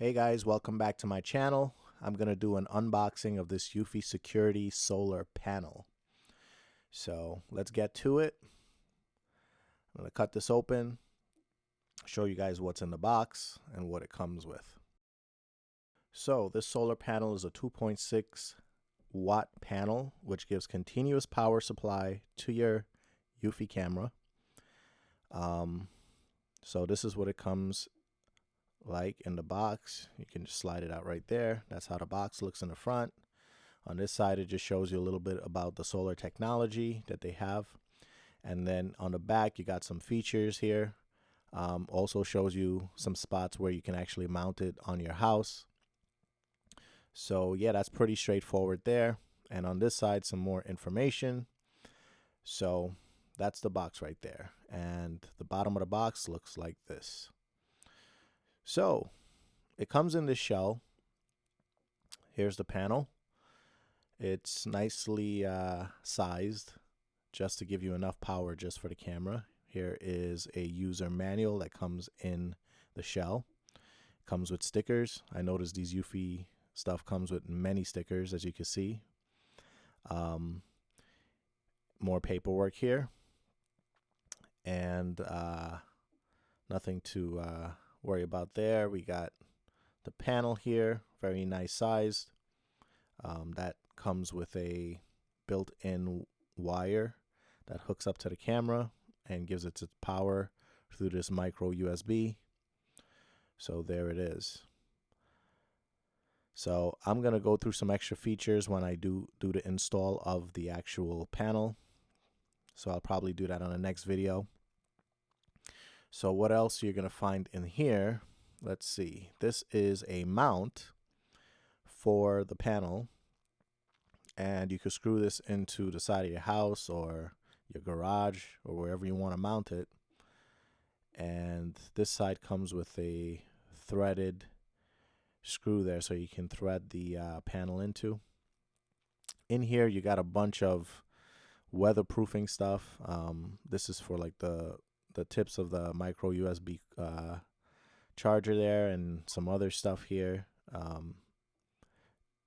Hey guys, welcome back to my channel. I'm going to do an unboxing of this Eufy Security solar panel. So let's get to it. I'm going to cut this open, show you guys what's in the box and what it comes with. So this solar panel is a 2.6 watt panel, which gives continuous power supply to your Eufy camera. So this is what it comes like in the box. You can just slide it out right there. That's how the box looks in the front. On this side, it just shows you a little bit about the solar technology that they have. And then on the back, you got some features here. Also shows you some spots where you can actually mount it on your house. So yeah, that's pretty straightforward there. And on this side, some more information. So that's the box right there. And the bottom of the box looks like this. So it comes in this shell. Here's the panel. It's nicely sized just to give you enough power just for the camera. Here is a user manual that comes in the shell. It comes with stickers. I noticed these Eufy stuff comes with many stickers, as you can see. More paperwork here. And nothing to worry about there. We got the panel here, very nice sized. That comes with a built-in wire that hooks up to the camera and gives it its power through this micro USB. So there it is. So I'm going to go through some extra features when I do the install of the actual panel. So I'll probably do that on the next video. So what else you're going to find in here? Let's see. This is a mount for the panel, and you can screw this into the side of your house or your garage or wherever you want to mount it. And this side comes with a threaded screw there, so you can thread the panel into. In here you got a bunch of weatherproofing stuff. This is for like the tips of the micro USB charger there, and some other stuff here.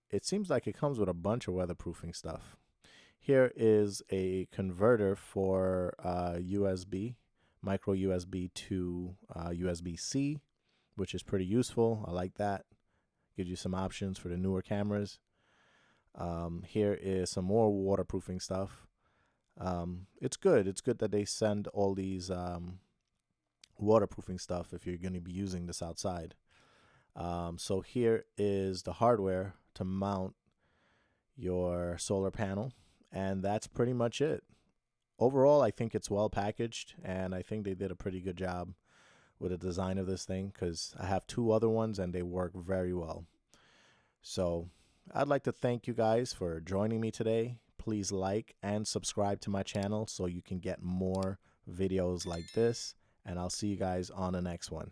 It seems like it comes with a bunch of weatherproofing stuff. Here is a converter for USB, micro USB to USB-C, which is pretty useful. I like that. Gives you some options for the newer cameras. Here is some more waterproofing stuff. It's good. It's good that they send all these waterproofing stuff if you're going to be using this outside. So here is the hardware to mount your solar panel, and that's pretty much it. Overall, I think it's well packaged, and I think they did a pretty good job with the design of this thing, because I have two other ones and they work very well. So I'd like to thank you guys for joining me today. Please like and subscribe to my channel so you can get more videos like this, and I'll see you guys on the next one.